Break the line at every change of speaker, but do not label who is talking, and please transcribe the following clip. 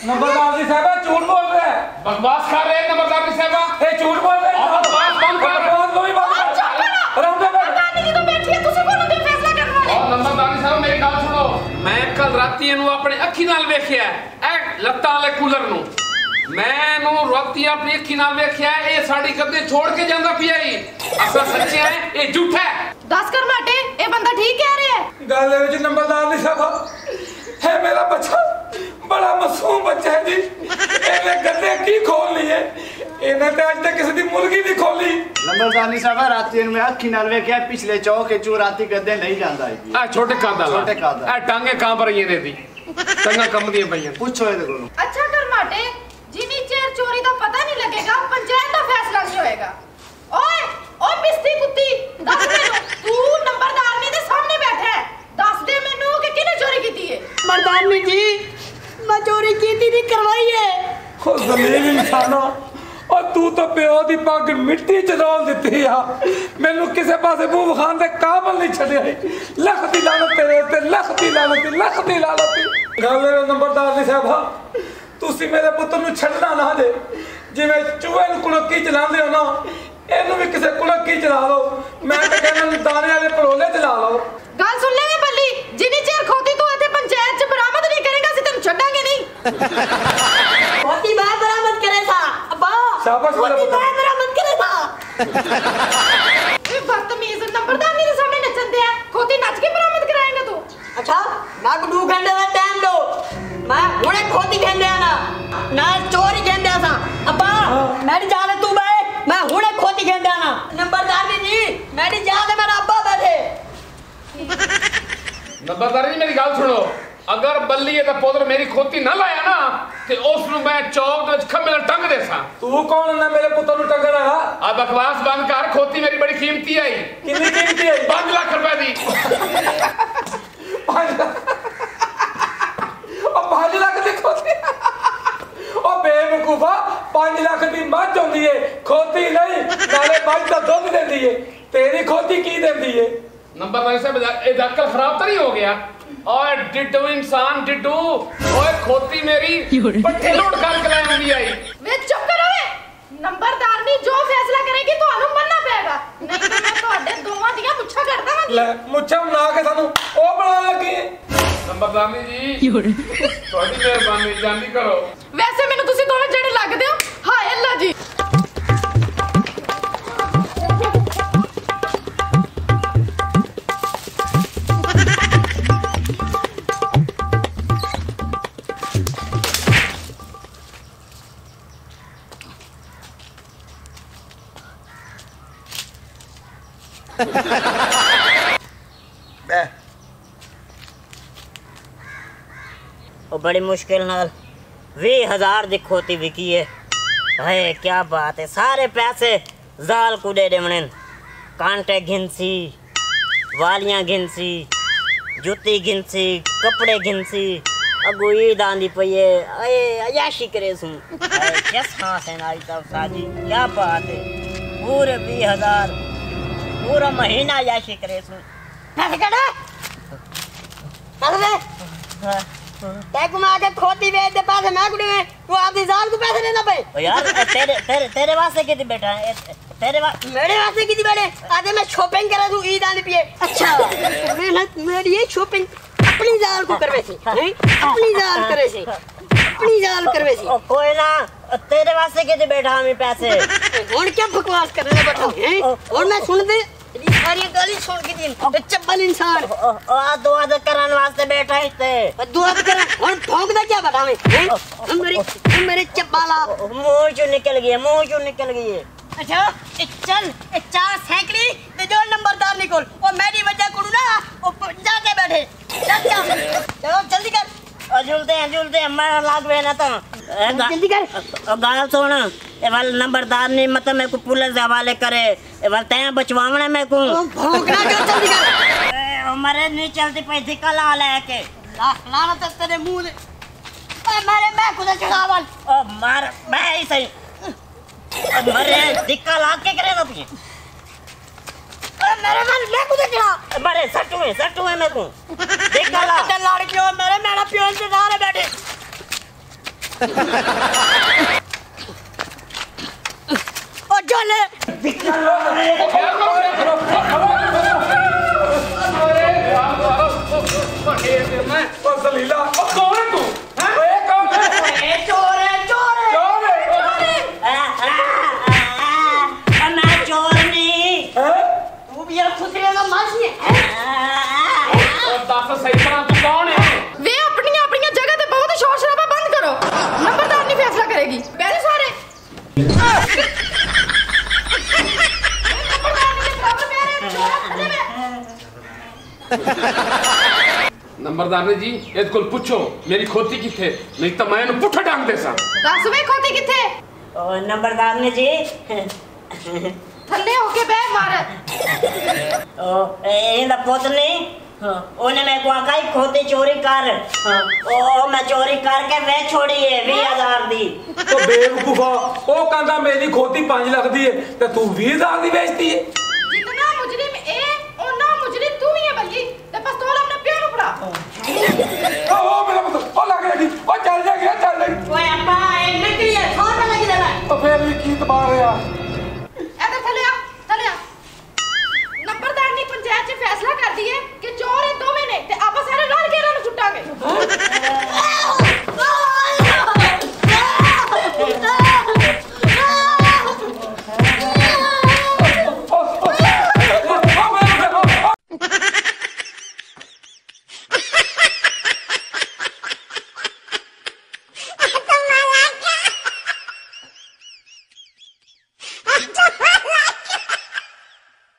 नंबरदार जी साहब झूठ बोल रहे हैं,
बकवास कर रहे हैं नंबरदार जी साहब,
ये झूठ बोल रहे हैं।
बकवास बंद कर। नंबरदार जी साहब मेरी गल सुनो, मैं कल राती इहनूं अपनी अखी नाल वेखिया ए लत्तां वाले कूलर नूं, मैं इहनूं राती अपनी अखी नाल वेखिया ए साडी कदे छोड़ के जांदा पिया ही। असा सच्चे हैं ए झूठा है।
दस कर माटे ए बंदा ठीक कह रहा है।
गल विच नंबरदार जी साहब है मेरा बच्चा बड़ा मासूम बच्चा है जी, इन्हें गद्दे की खोल लिए, इन्हें तो आज तक किसी दी मुर्गी नहीं खोली।
नंबरदार साहब राती में अखी नाल वेखिया पिछले चौक चू राती गद्दे नहीं जांदा है।
आ छोटे कांदा
छोटे कांदा
ए टांगे कां पर रही ने दी टंगा कम दी पईयां
पूछो ਇਹਦੇ ਕੋਲੋਂ।
अच्छा कर माटे जिनी चेर चोरी का पता नहीं लगेगा पंचायत का फैसला नहीं होएगा। ओए ओ पिस्ती कुत्ती दस मेनू तू नंबरदारनी दे सामने बैठा है, दस दे मेनू कि किने चोरी कीती है।
नंबरदारनी जी मैं चोरी कीती नहीं करवाई है।
ओ जलील इंसाना और तू तो प्यो दी पग मिट्टी च रोल दित्ती आ, मैनू किसे पासे मुंह विखाण दे काबल नहीं छड्या। लख दी लानत तेरे ते लख दी लानत गल नंबरदार जी साहब तुसी मेरे पुत्र नू छड्डना ना जे, जिवें चूहे नू कुड़की चलांदे हो ना इहनू भी किसे कुड़की चला लो। मैं तो कहना दाने वाले परोले चला लो।
गल सुन ले वे बल्ली जिनी चेर खोती तू इथे पंचायत च बरामद नहीं करेगा सी तेन छड्डांगे नहीं।
खोती मैं बरामद करे था अब्बा,
शाबाश मेरा
खोती
पुत्र।
मैं बरामद करे था।
ए बदतमीज नंबरदारनी दे सामने नचन दे खोती नच के बरामद कराएगा तू।
अच्छा ना को 2 घंटे का टाइम दो, मैं हुणे खोती खेंदे ना ना चोरी खेंदे सा अब्बा। मेरी जान तू बे मैं हुणे खोती खेंदे ना। नंबरदारनी जी मेरी जान मेरा अब्बा बैठे।
नंबरदार जी मेरी गल सुनो, अगर बल्ली दा पुत्र मेरी खोती ना लाया ना ते उस नु मैं चौक दे विच खम्बे नाल टंग देसा।
तू कौन है मेरे पुत्र नू टंगण वाला?
आ बकवास बंद कर, खोती मेरी बड़ी कीमती आई।
कितनी कीमती है?
5 लाख रुपए दी।
5 लाख दी खोती ओ बेवकूफा 5 लाख दी मੱਝ ਹੁੰਦੀ है खोती नहीं, नाले मੱਝ ਦਾ ਦੁੱਧ ਦਿੰਦੀ है, तेरी खोती की ਦਿੰਦੀ है?
नंबरदार साहब ए अक्ल खराब तो नहीं हो गया? ओए डिड्डू इंसान डिड्डू, ओए खोती मेरी पट्ठे लोड करके लाई हुंदी आई।
वे चुप करो वे, नंबरदारनी जो फैसला करेगी ਤੁਹਾਨੂੰ ਮੰਨਣਾ ਪਏਗਾ, नहीं तो मैं ਤੁਹਾਡੇ ਦੋਵਾਂ ਦੀਆਂ ਮੁੱਛਾਂ ਕੱਢ ਦਵਾਂਗੀ।
ਲੈ ਮੁੱਛਾਂ ਬਣਾ ਕੇ ਸਾਨੂੰ ਉਹ ਬਣਾਉਣ ਲੱਗੀ ਹੈ।
नंबरदारनी जी ਤੁਹਾਡੀ ਮਿਹਰਬਾਨੀ ਜਾਂਦੀ करो।
वैसे ਮੈਨੂੰ ਤੁਸੀਂ ਦੋਵੇਂ ਜਿਹੜੇ ਲੱਗਦੇ ਹੋ ਹਾਏ ਅੱਲਾ जी।
वो बड़ी मुश्किल नाल 20,000 दी खोती विकी है। हाय क्या बात है, सारे पैसे जाल को दे देवने। कांटे घिनसी, वालियां घिनसी, जूती घिनसी, कपड़े घिनसी, अगो ईद आंदी पई है। अये अयाशी करे सू किस हां से नाई तब साजी क्या बात है। पूरे 20,000 पूरा महीना अयाशी करे सू। पैसे कड़े पैसे तैको मैं आके खोती बेच दे पैसे मैं कुड़े में वो आधी जाल को पैसे देना भाई। ओ यार तेरे वास्ते कितनी बैठा है? तेरे मेरे वास्ते कितनी बैठे? आधे मैं शॉपिंग करा दूं ईद आने पिए। अच्छा मेरी ये शॉपिंग अपनी जाल को करवे सी, अपनी जाल करे सी, अपनी जाल करवे सी। ओ कोई ना तेरे वास्ते कितने बैठा हमें पैसे। और क्या बकवास कर रहे बैठा है? और मैं सुन दे तेरी सारी गाली सुन के दिन चप्पल इंसान दुआ करने वास्ते बैठा है ते दुआ कर और भौंक दा क्या बता मैं मेरे चप्पला मुंह जो निकल गई। अच्छा चल 4 सैकड़ी ते जो नंबरदार निकल और मेरी वजह को ना ओ जाके बैठे चलो जल्दी कर। झूलते हैं मैं लाग वे ना तो जल्दी कर। गाल सुन ए वाल नंबरदार ने मतलब मेरे को पुलिस के हवाले करे ए वाल तैं बचवावना मेरे को भौंकना जो जल्दी कर। हमारे नहीं चलती पई धिक्का ला लेके लाना तो तेरे मुंह दे मेरे मैं खुद चढ़ावल ओ मार मैं ही सही मरे धिक्का ला के करे ना तुझे मेरे मन मैं खुद चढ़ा मरे सट्टू है मेरे को धिक्का ला लड़कियों मेरे मेरा पियो से सारे बैठे ओ चल
सलीला कौन है तू? कौन है?
चोर है चोर है
चोर है?
मैं चोर नहीं तू भी यार खुद का मासी है
दस सही तरह तू कौन है?
वे अपनी अपनी जगह पे बहुत शोर शराबा बंद करो। नंबरदार नहीं फैसला करेगी। बैठो सारे। नंबरदार नहीं बराबर मेरे चोर खड़े में।
नंबरदार ने जी ਇਹਦੇ ਕੋਲ ਪੁੱਛੋ ਮੇਰੀ ਖੋਤੀ ਕਿੱਥੇ ਨਹੀਂ ਤਾਂ ਮੈਂ ਇਹਨੂੰ ਪੁੱਠਾ ਡੰਗ ਦੇ ਸਾਂ।
दस वे खोती किथे?
ओ नंबरदार ने जी
थल्ले होके बह मार।
ओ ਇਹਦਾ ਪੁੱਤ ਨਹੀਂ ਉਹਨੇ ਮੈਂ ਕੋ ਆਖਾਈ ਖੋਤੀ ਚੋਰੀ ਕਰ ਉਹ ਮੈਂ ਚੋਰੀ ਕਰਕੇ ਵੇ ਛੋੜੀ ਹੈ 20000 ਦੀ
ਉਹ ਬੇਵਕੂਫਾ ਉਹ ਕਹਿੰਦਾ ਮੇਰੀ ਖੋਤੀ 5 ਲੱਖ ਦੀ ਹੈ ਤੇ ਤੂੰ 20000 ਦੀ ਵੇਚਦੀ ਹੈ।
जितना मुजरिम ए ओना मुजरिम तू ही है बल्ली। ते पिस्तौल अपने प्यो नु फड़ा।
ਉਹ ਮੇਰਾ ਪੁੱਤ ਉਹ ਲੱਗ ਲੱਗੀ ਉਹ ਚੱਲ ਜਾ ਗਿਆ ਚੱਲ ਜਾ
ਓਏ ਅੱਪਾ ਇਹ ਨਿਕਲੀ ਹੈ ਛੋੜ ਲੱਗੀ ਦੇਣਾ
ਉਹ ਫੇਰ ਵੀ ਕੀ ਤਬਾਹ ਰਿਹਾ